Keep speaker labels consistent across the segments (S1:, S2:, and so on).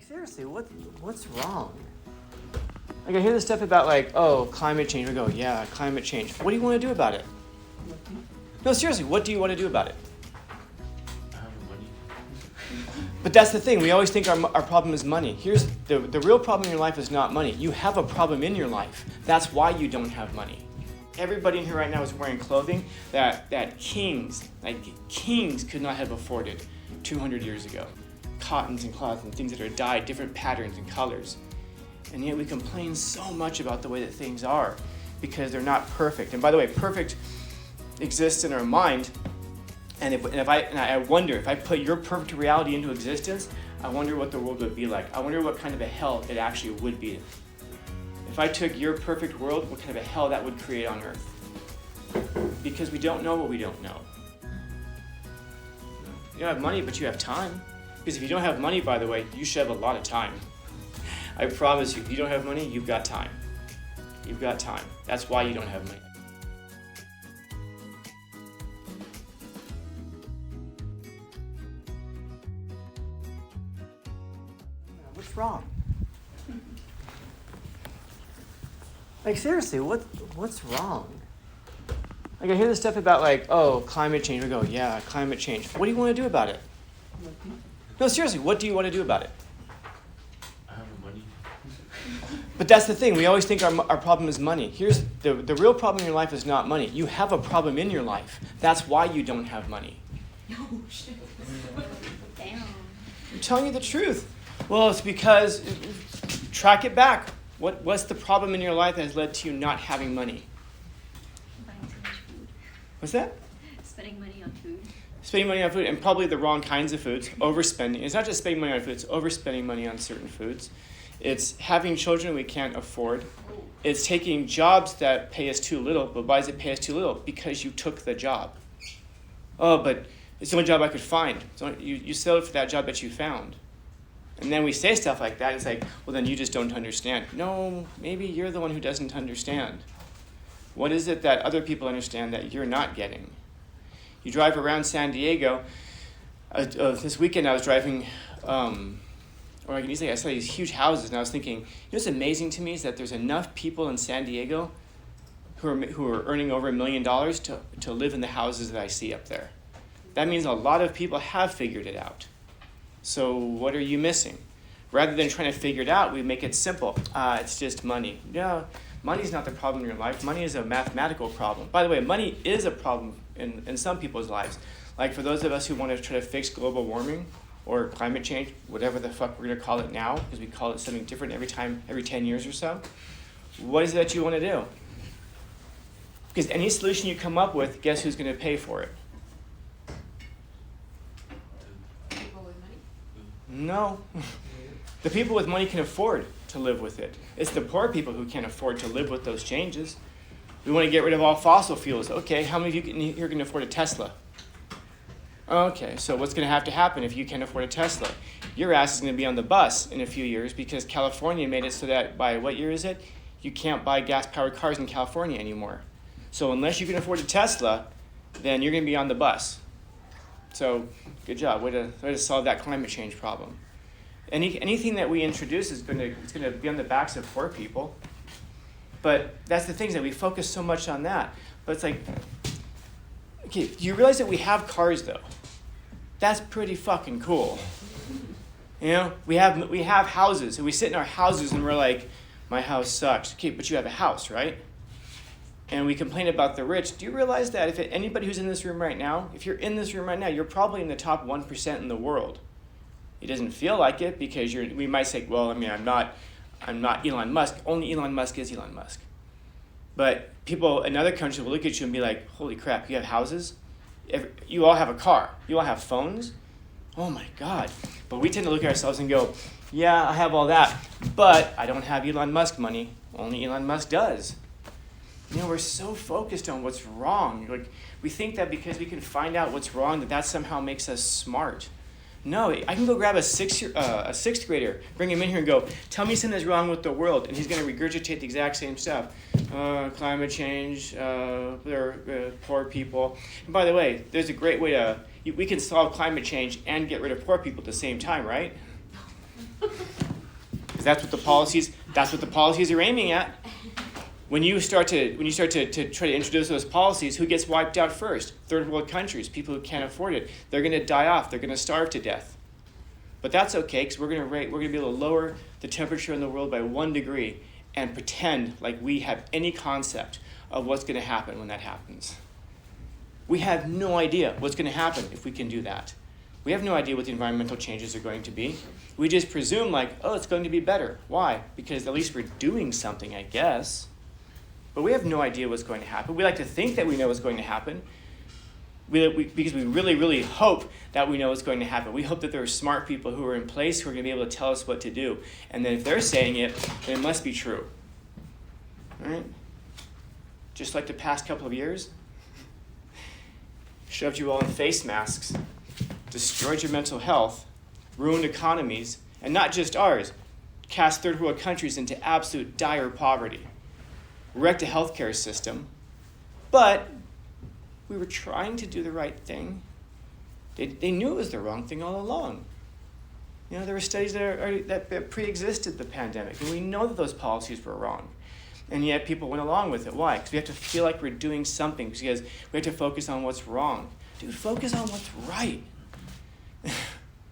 S1: Seriously, what's wrong? Like I hear this stuff about climate change. We go, yeah, climate change. What do you want to do about it? No, seriously, what do you want to do about it?
S2: Money.
S1: But that's the thing. We always think our problem is money. Here's the real problem in your life is not money. You have a problem in your life. That's why you don't have money. Everybody in here right now is wearing clothing that kings could not have afforded 200 years ago. Cottons and cloths and things that are dyed, different patterns and colors. And yet we complain so much about the way that things are because they're not perfect. And by the way, perfect exists in our mind. And I wonder, if I put your perfect reality into existence, I wonder what the world would be like. I wonder what kind of a hell it actually would be. If I took your perfect world, what kind of a hell that would create on earth. Because we don't know what we don't know. You don't have money, but you have time. Because if you don't have money, by the way, you should have a lot of time. I promise you, if you don't have money, you've got time. You've got time. That's why you don't have money. What's wrong? Like seriously, what's wrong? Like I hear this stuff about climate change. We go, yeah, climate change. What do you want to do about it? No, seriously, what do you want to do about it?
S2: Money.
S1: But that's the thing. We always think our problem is money. Here's the real problem in your life is not money. You have a problem in your life. That's why you don't have money.
S3: No shit. Damn.
S1: I'm telling you the truth. Well, it's because, track it back. What's the problem in your life that has led to you not having money?
S3: Buying too much food.
S1: What's that?
S3: Spending money on food.
S1: Spending money on food, and probably the wrong kinds of foods. Overspending. It's not just spending money on food, it's overspending money on certain foods. It's having children we can't afford. It's taking jobs that pay us too little. But why does it pay us too little? Because you took the job. Oh, but it's the only job I could find. You settled for that job that you found. And then we say stuff like that. It's like, well, then you just don't understand. No, maybe you're the one who doesn't understand. What is it that other people understand that you're not getting? You drive around San Diego. This weekend I was driving, or I can easily, I saw these huge houses, and I was thinking, what's amazing to me is that there's enough people in San Diego who are earning over $1 million to live in the houses that I see up there. That means a lot of people have figured it out. So what are you missing? Rather than trying to figure it out, we make it simple. It's just money. No, money's not the problem in your life. Money is a mathematical problem. By the way, money is a problem in some people's lives. Like for those of us who want to try to fix global warming or climate change, whatever the fuck we're going to call it now, because we call it something different every 10 years or so. What is it that you want to do? Because any solution you come up with, guess who's going to pay for it? No. The people with money can afford to live with it. It's the poor people who can't afford to live with those changes. We want to get rid of all fossil fuels. Okay, how many of you here can afford a Tesla? Okay, so what's going to have to happen if you can't afford a Tesla? Your ass is going to be on the bus in a few years because California made it so that by what year is it? You can't buy gas-powered cars in California anymore. So unless you can afford a Tesla, then you're going to be on the bus. So, good job. Way to solve that climate change problem. Anything that we introduce is going to be on the backs of poor people. But that's the thing, is that we focus so much on that. But it's like, okay, do you realize that we have cars though? That's pretty fucking cool. You know, we have houses, and we sit in our houses and we're like, my house sucks. Okay, but you have a house, right? And we complain about the rich. Do you realize that if anybody who's in this room right now, if you're in this room right now, you're probably in the top 1% in the world. It doesn't feel like it because we might say, well, I mean, I'm not Elon Musk. Only Elon Musk is Elon Musk. But people in other countries will look at you and be like, holy crap, you have houses? You all have a car. You all have phones? Oh my God. But we tend to look at ourselves and go, yeah, I have all that, but I don't have Elon Musk money. Only Elon Musk does. You know, we're so focused on what's wrong. Like, we think that because we can find out what's wrong, that somehow makes us smart. No, I can go grab a sixth grader, bring him in here and go, tell me something that's wrong with the world, and he's going to regurgitate the exact same stuff. Climate change, they're poor people. And by the way, there's a great way we can solve climate change and get rid of poor people at the same time, right? Because that's what the policies are aiming at. When you start to try to introduce those policies, who gets wiped out first? Third world countries, people who can't afford it. They're going to die off. They're going to starve to death. But that's okay, because we're going to be able to lower the temperature in the world by 1 degree and pretend like we have any concept of what's going to happen when that happens. We have no idea what's going to happen if we can do that. We have no idea what the environmental changes are going to be. We just presume like, oh, it's going to be better. Why? Because at least we're doing something, I guess. But we have no idea what's going to happen. We like to think that we know what's going to happen because we really, really hope that we know what's going to happen. We hope that there are smart people who are in place who are going to be able to tell us what to do. And then if they're saying it, then it must be true. All right? Just like the past couple of years, shoved you all in face masks, destroyed your mental health, ruined economies, and not just ours, cast third world countries into absolute dire poverty, wrecked a healthcare system, but we were trying to do the right thing. They knew it was the wrong thing all along. You know, there were studies that pre-existed the pandemic, and we know that those policies were wrong. And yet people went along with it. Why? Because we have to feel like we're doing something, because we have to focus on what's wrong. Dude, focus on what's right.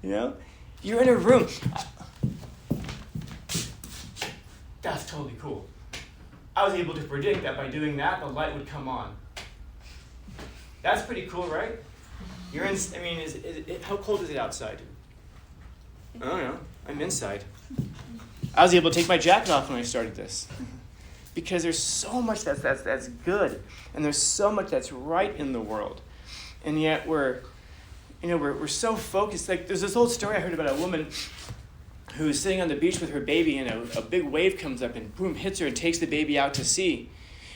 S1: You know? You're in a room. That's totally cool. I was able to predict that by doing that, the light would come on. That's pretty cool, right? You're in, I mean, how cold is it outside? I don't know. I'm inside. I was able to take my jacket off when I started this. Because there's so much that's good, and there's so much that's right in the world. And yet we're so focused. Like, there's this old story I heard about a woman who was sitting on the beach with her baby, and a big wave comes up and boom, hits her and takes the baby out to sea.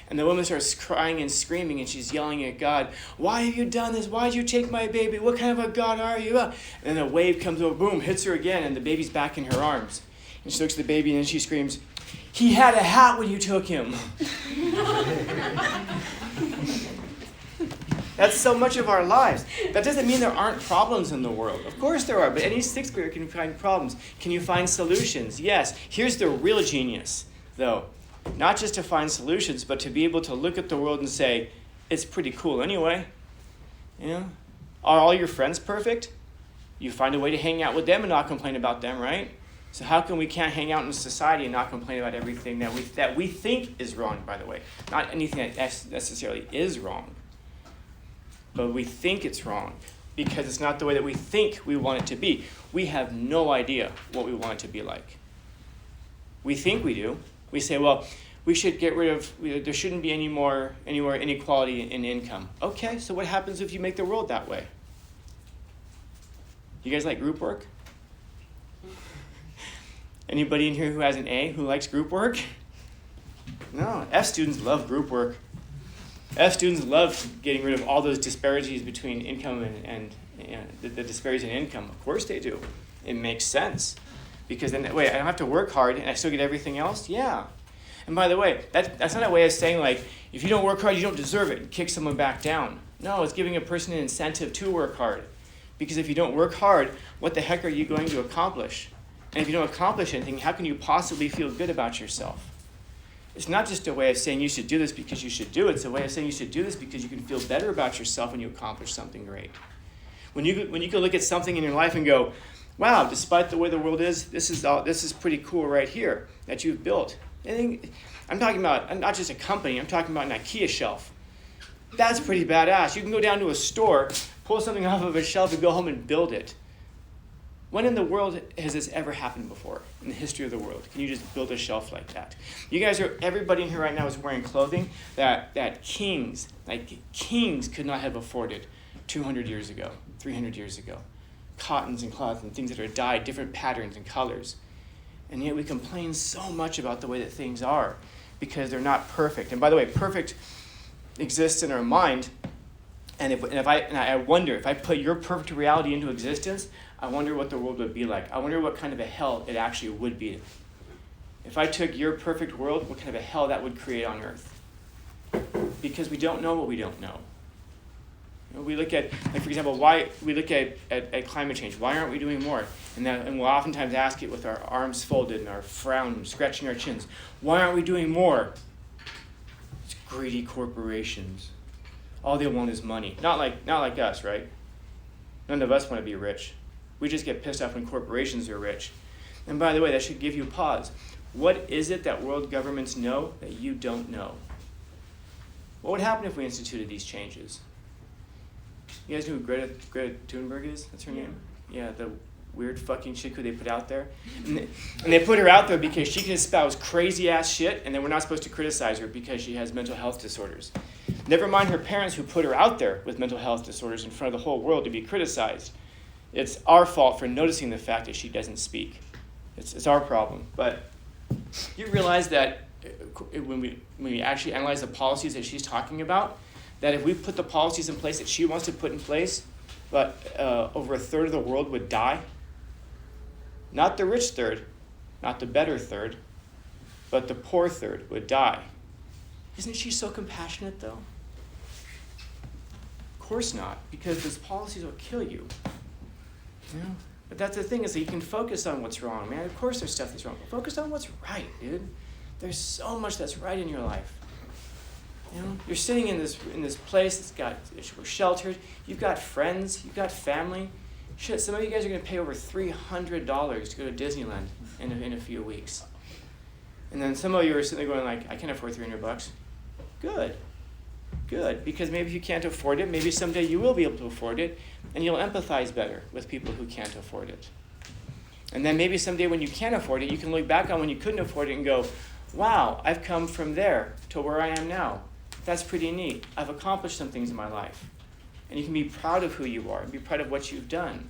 S1: And the woman starts crying and screaming, and she's yelling at God, "Why have you done this? Why did you take my baby? What kind of a God are you?" And then a wave comes over, boom, hits her again, and the baby's back in her arms. And she looks at the baby, and she screams, "He had a hat when you took him." That's so much of our lives. That doesn't mean there aren't problems in the world. Of course there are, but any sixth grader can find problems. Can you find solutions? Yes. Here's the real genius, though. Not just to find solutions, but to be able to look at the world and say, it's pretty cool anyway. You know? Are all your friends perfect? You find a way to hang out with them and not complain about them, right? So how come we can't hang out in society and not complain about everything that we think is wrong, by the way? Not anything that necessarily is wrong. But we think it's wrong because it's not the way that we think we want it to be. We have no idea what we want it to be like. We think we do. We say, well, we should get rid of, there shouldn't be any more inequality in income. Okay, so what happens if you make the world that way? You guys like group work? Anybody in here who has an A who likes group work? No, F students love group work. F students love getting rid of all those disparities between income and the disparities in income. Of course they do. It makes sense. Because then, wait, I don't have to work hard and I still get everything else? Yeah. And by the way, that's not a way of saying, like, if you don't work hard, you don't deserve it, and kick someone back down. No, it's giving a person an incentive to work hard. Because if you don't work hard, what the heck are you going to accomplish? And if you don't accomplish anything, how can you possibly feel good about yourself? It's not just a way of saying you should do this because you should do it. It's a way of saying you should do this because you can feel better about yourself when you accomplish something great. When you can look at something in your life and go, wow, despite the way the world is, this is pretty cool right here that you've built. I'm talking about not just a company, I'm talking about an IKEA shelf. That's pretty badass. You can go down to a store, pull something off of a shelf and go home and build it. When in the world has this ever happened before in the history of the world? Can you just build a shelf like that? Everybody in here right now is wearing clothing that kings could not have afforded 200 years ago, 300 years ago. Cottons and cloths and things that are dyed, different patterns and colors. And yet we complain so much about the way that things are because they're not perfect. And by the way, perfect exists in our mind. And I wonder, if I put your perfect reality into existence, I wonder what the world would be like. I wonder what kind of a hell it actually would be. If I took your perfect world, what kind of a hell that would create on earth. Because we don't know what we don't know. We look at, like for example, why we look at climate change. Why aren't we doing more? And we'll oftentimes ask it with our arms folded and our frown, scratching our chins. Why aren't we doing more? It's greedy corporations. All they want is money. Not like us, right? None of us want to be rich. We just get pissed off when corporations are rich. And by the way, that should give you pause. What is it that world governments know that you don't know? What would happen if we instituted these changes? You guys know who Greta Thunberg is? That's her name? Yeah, the weird fucking chick who they put out there. And they put her out there because she can espouse crazy ass shit, and then we're not supposed to criticize her because she has mental health disorders. Never mind her parents who put her out there with mental health disorders in front of the whole world to be criticized. It's our fault for noticing the fact that she doesn't speak. It's our problem. But you realize that when we actually analyze the policies that she's talking about, that if we put the policies in place that she wants to put in place, but over a third of the world would die. Not the rich third, not the better third, but the poor third would die. Isn't she so compassionate, though? Of course not, because those policies will kill you. You know? But that's the thing, is that you can focus on what's wrong, man. Of course there's stuff that's wrong, but focus on what's right, dude. There's so much that's right in your life. You know, you're sitting in this place we're sheltered. You've got friends. You've got family. Shit, some of you guys are going to pay over $300 to go to Disneyland in a few weeks. And then some of you are sitting there going like, I can't afford $300. Good, because maybe if you can't afford it, maybe someday you will be able to afford it, and you'll empathize better with people who can't afford it. And then maybe someday when you can afford it, you can look back on when you couldn't afford it and go, wow, I've come from there to where I am now. That's pretty neat. I've accomplished some things in my life. And you can be proud of who you are and be proud of what you've done.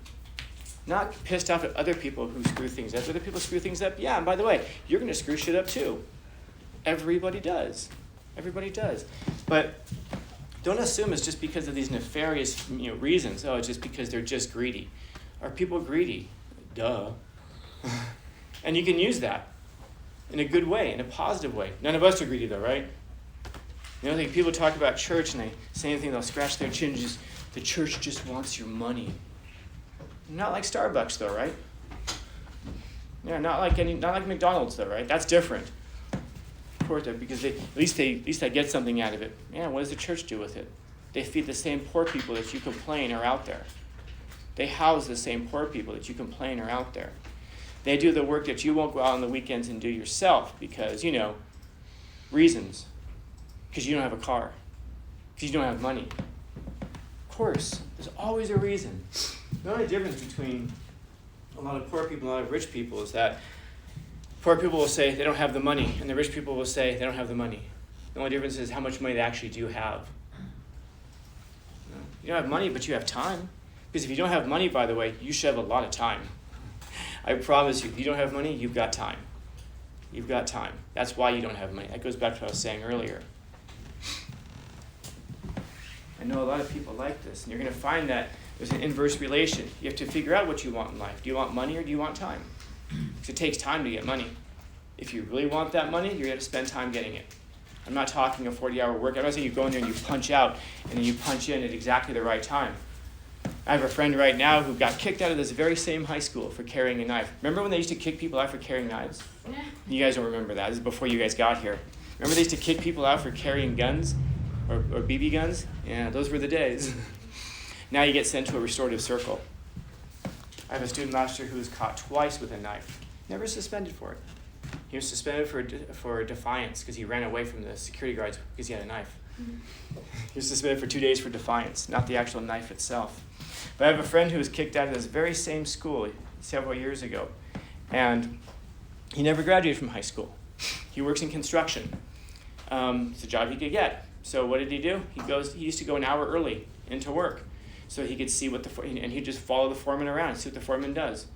S1: Not pissed off at other people who screw things up. Other people screw things up, yeah, and by the way, you're going to screw shit up too. Everybody does. Everybody does. But don't assume it's just because of these nefarious reasons. Oh, it's just because they're just greedy. Are people greedy? Duh. And you can use that in a good way, in a positive way. None of us are greedy though, right? You know, people talk about church and they say anything, they'll scratch their chin, the church just wants your money. Not like Starbucks though, right? Yeah, not like McDonald's though, right? That's different. Of course, because at least they get something out of it. Yeah, what does the church do with it? They feed the same poor people that you complain are out there. They house the same poor people that you complain are out there. They do the work that you won't go out on the weekends and do yourself because, reasons. Because you don't have a car. Because you don't have money. Of course, there's always a reason. The only difference between a lot of poor people and a lot of rich people is that poor people will say they don't have the money, and the rich people will say they don't have the money. The only difference is how much money they actually do have. You don't have money, but you have time. Because if you don't have money, by the way, you should have a lot of time. I promise you, if you don't have money, you've got time. You've got time. That's why you don't have money. That goes back to what I was saying earlier. I know a lot of people like this, and you're going to find that there's an inverse relation. You have to figure out what you want in life. Do you want money or do you want time? Because it takes time to get money. If you really want that money, you're going to spend time getting it. I'm not talking a 40-hour work. I'm not saying you go in there and you punch out, and then you punch in at exactly the right time. I have a friend right now who got kicked out of this very same high school for carrying a knife. Remember when they used to kick people out for carrying knives? You guys don't remember that. This is before you guys got here. Remember they used to kick people out for carrying guns or BB guns? Yeah, those were the days. Now you get sent to a restorative circle. I have a student last year who was caught twice with a knife. Never suspended for it. He was suspended for defiance because he ran away from the security guards because he had a knife. He was suspended for 2 days for defiance, not the actual knife itself. But I have a friend who was kicked out of this very same school several years ago, and he never graduated from high school. He works in construction. It's a job he could get. So what did he do? He used to go an hour early into work so he could see and he'd just follow the foreman around and see what the foreman does.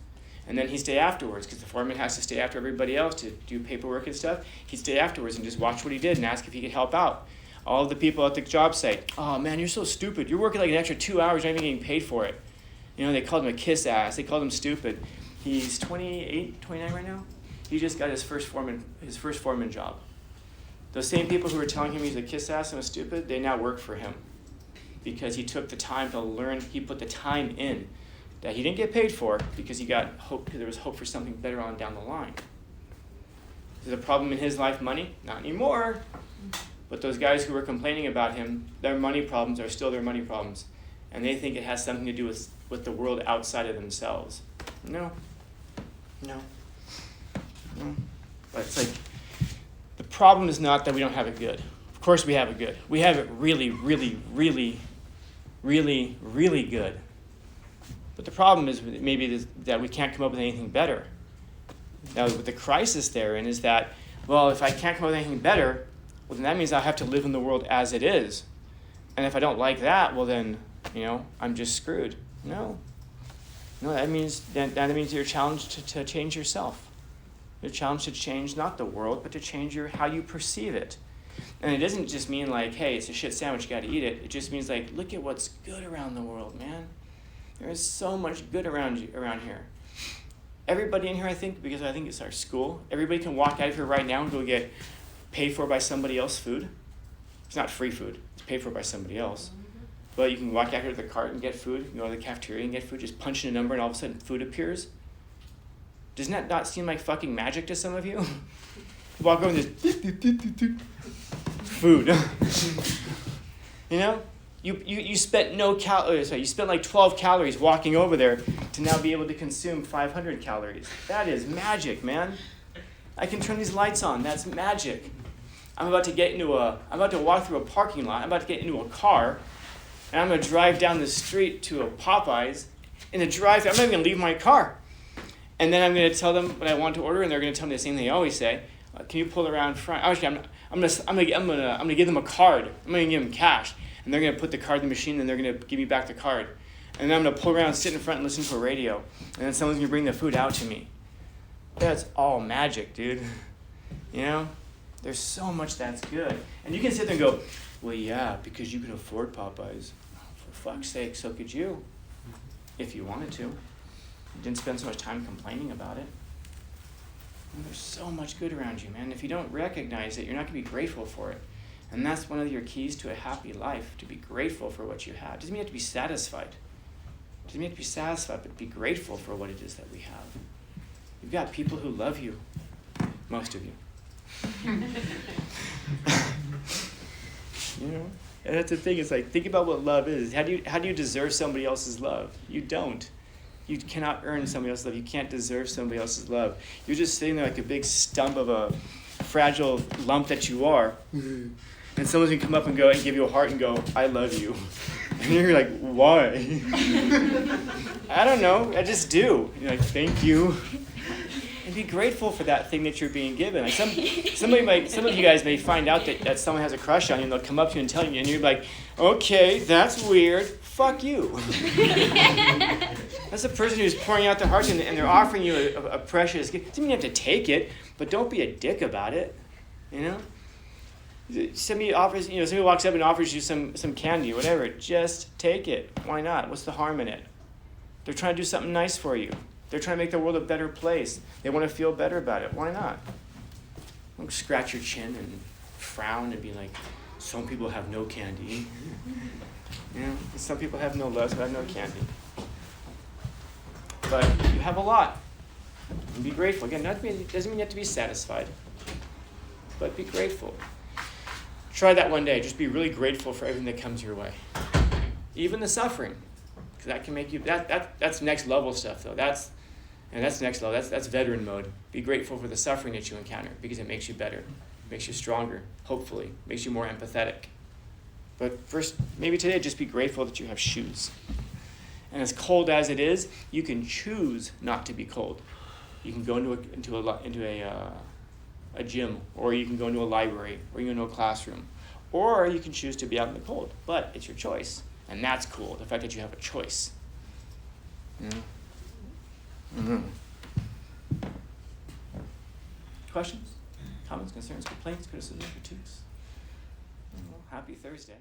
S1: And then he'd stay afterwards because the foreman has to stay after everybody else to do paperwork and stuff. He'd stay afterwards and just watch what he did and ask if he could help out. All of the people at the job site, oh man, you're so stupid. You're working like an extra 2 hours, you're not even getting paid for it. They called him a kiss ass. They called him stupid. He's 28, 29 right now. He just got his first foreman job. Those same people who were telling him he's a kiss ass and was stupid, they now work for him. because he took the time to learn. He put the time in that he didn't get paid for because he got hope. Because there was hope for something better on down the line. Is the problem in his life money? Not anymore. But those guys who were complaining about him, their money problems are still their money problems. And they think it has something to do with the world outside of themselves. No. But it's like, the problem is not that we don't have it good. Of course we have it good. We have it really, really, really, really, really good. But the problem is maybe that we can't come up with anything better. Now, with the crisis therein is that, well, if I can't come up with anything better, well, then that means I have to live in the world as it is. And if I don't like that, well, then, I'm just screwed. No, that means you're challenged to change yourself. You're challenged to change not the world, but to change how you perceive it. And it doesn't just mean like, hey, it's a shit sandwich, you got to eat it. It just means like, look at what's good around the world, man. There is so much good around here. Everybody in here, I think, because I think it's our school, everybody can walk out of here right now and go get paid for by somebody else's food. It's not free food. It's paid for by somebody else. But you can walk out here to the cart and get food. You can go to the cafeteria and get food. Just punch in a number and all of a sudden food appears. Doesn't that not seem like fucking magic to some of you? You walk over and just food. You spent no calories. You spent like 12 calories walking over there to now be able to consume 500 calories. That is magic, man. I can turn these lights on. That's magic. I'm about to walk through a parking lot. I'm about to get into a car, and I'm going to drive down the street to a Popeyes. In the drive-thru, I'm not even going to leave my car. And then I'm going to tell them what I want to order, and they're going to tell me the same thing they always say. Can you pull around front? Actually, I'm going to give them a card. I'm going to give them cash, and they're going to put the card in the machine, and they're going to give me back the card. And then I'm going to pull around, sit in front, and listen to a radio, and then someone's going to bring the food out to me. That's all magic, dude. There's so much that's good. And you can sit there and go, well, yeah, because you can afford Popeyes. For fuck's sake, so could you, if you wanted to. You didn't spend so much time complaining about it. And there's so much good around you, man. If you don't recognize it, you're not going to be grateful for it. And that's one of your keys to a happy life, to be grateful for what you have. It doesn't mean you have to be satisfied. It doesn't mean you have to be satisfied, but be grateful for what it is that we have. You've got people who love you. Most of you. And that's the thing. It's like, think about what love is. How do you deserve somebody else's love? You don't. You cannot earn somebody else's love. You can't deserve somebody else's love. You're just sitting there like a big stump of a fragile lump that you are. And someone's going to come up and go and give you a heart and go, I love you. And you're like, why? I don't know. I just do. You're like, thank you. And be grateful for that thing that you're being given. Like some of you guys may find out that someone has a crush on you, and they'll come up to you and tell you, and you're like, okay, that's weird. Fuck you. That's a person who's pouring out their heart, and they're offering you a precious gift. Doesn't mean you have to take it, but don't be a dick about it. Somebody walks up and offers you some candy, whatever. Just take it. Why not? What's the harm in it? They're trying to do something nice for you. They're trying to make the world a better place. They want to feel better about it. Why not? Don't scratch your chin and frown and be like, some people have no candy. Some people have no love, so have no candy. But you have a lot. And be grateful. Again, it doesn't mean you have to be satisfied. But be grateful. Try that one day. Just be really grateful for everything that comes your way. Even the suffering. Because that can make you, that's next level stuff though. That's next level. That's veteran mode. Be grateful for the suffering that you encounter because it makes you better, makes you stronger, hopefully, makes you more empathetic. But first, maybe today, just be grateful that you have shoes. And as cold as it is, you can choose not to be cold. You can go into a gym, or you can go into a library, or you can go into a classroom, or you can choose to be out in the cold. But it's your choice, and that's cool. The fact that you have a choice. Questions, comments, concerns, complaints, criticisms, critiques? Happy Thursday.